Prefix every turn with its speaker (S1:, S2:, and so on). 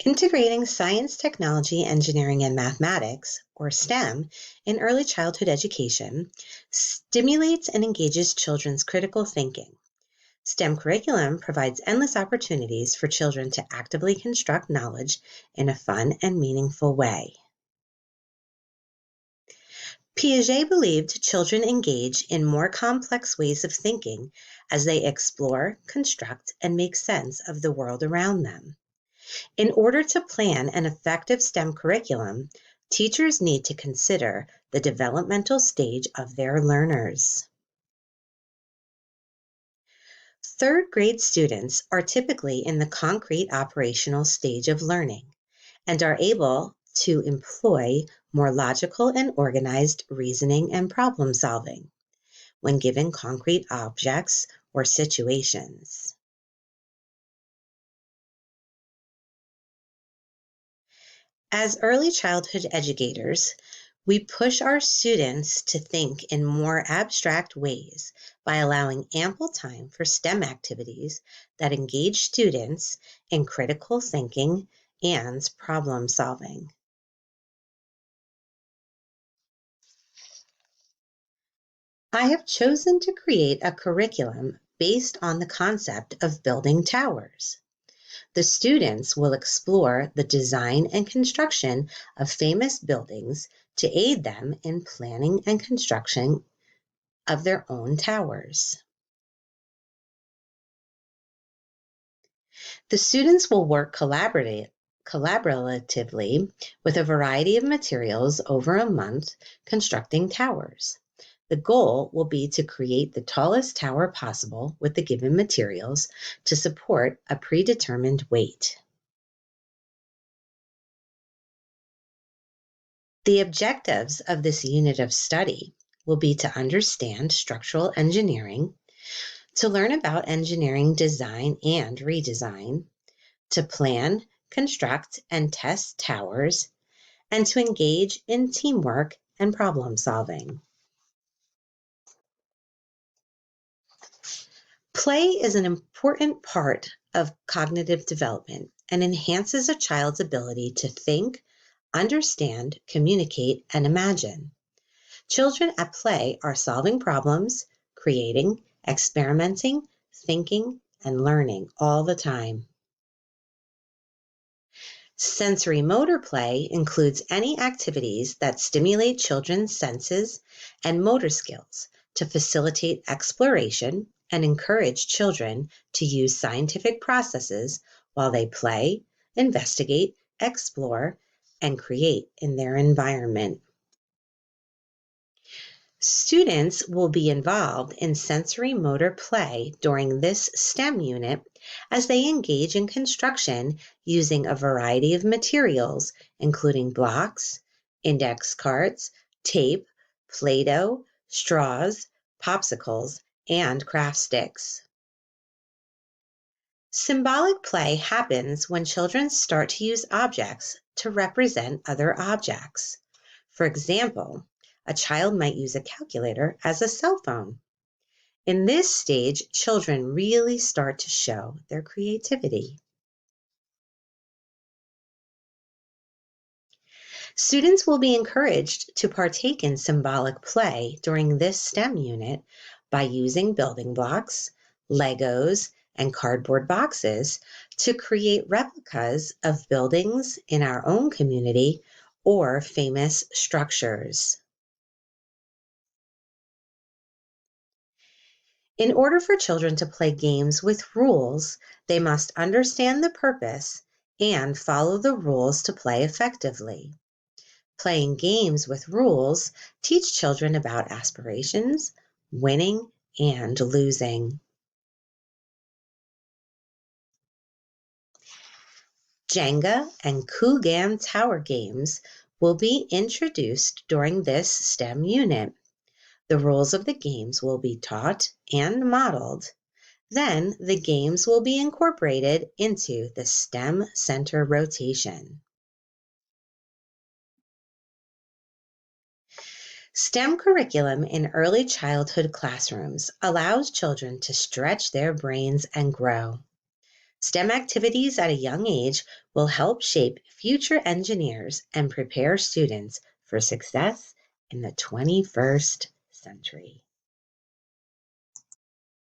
S1: Integrating science, technology, engineering, and mathematics, or STEM, in early childhood education stimulates and engages children's critical thinking. STEM curriculum provides endless opportunities for children to actively construct knowledge in a fun and meaningful way. Piaget believed children engage in more complex ways of thinking as they explore, construct, and make sense of the world around them. In order to plan an effective STEM curriculum, teachers need to consider the developmental stage of their learners. Third grade students are typically in the concrete operational stage of learning and are able to employ more logical and organized reasoning and problem solving when given concrete objects or situations. As early childhood educators, we push our students to think in more abstract ways by allowing ample time for STEM activities that engage students in critical thinking and problem solving. I have chosen to create a curriculum based on the concept of building towers. The students will explore the design and construction of famous buildings to aid them in planning and construction of their own towers. The students will work collaboratively with a variety of materials over a month constructing towers. The goal will be to create the tallest tower possible with the given materials to support a predetermined weight. The objectives of this unit of study will be to understand structural engineering, to learn about engineering design and redesign, to plan, construct, and test towers, and to engage in teamwork and problem solving. Play is an important part of cognitive development and enhances a child's ability to think, understand, communicate, and imagine. Children at play are solving problems, creating, experimenting, thinking, and learning all the time. Sensory motor play includes any activities that stimulate children's senses and motor skills to facilitate exploration and encourage children to use scientific processes while they play, investigate, explore, and create in their environment. Students will be involved in sensory motor play during this STEM unit as they engage in construction using a variety of materials, including blocks, index cards, tape, Play-Doh, straws, popsicles, and craft sticks. Symbolic play happens when children start to use objects to represent other objects. For example, a child might use a calculator as a cell phone. In this stage, children really start to show their creativity. Students will be encouraged to partake in symbolic play during this STEM unit by using building blocks, Legos, and cardboard boxes to create replicas of buildings in our own community or famous structures. In order for children to play games with rules, they must understand the purpose and follow the rules to play effectively. Playing games with rules teach children about aspirations, winning, and losing. Jenga and Kugan tower games will be introduced during this STEM unit. The rules of the games will be taught and modeled. Then the games will be incorporated into the STEM center rotation. STEM curriculum in early childhood classrooms allows children to stretch their brains and grow. STEM activities at a young age will help shape future engineers and prepare students for success in the 21st century.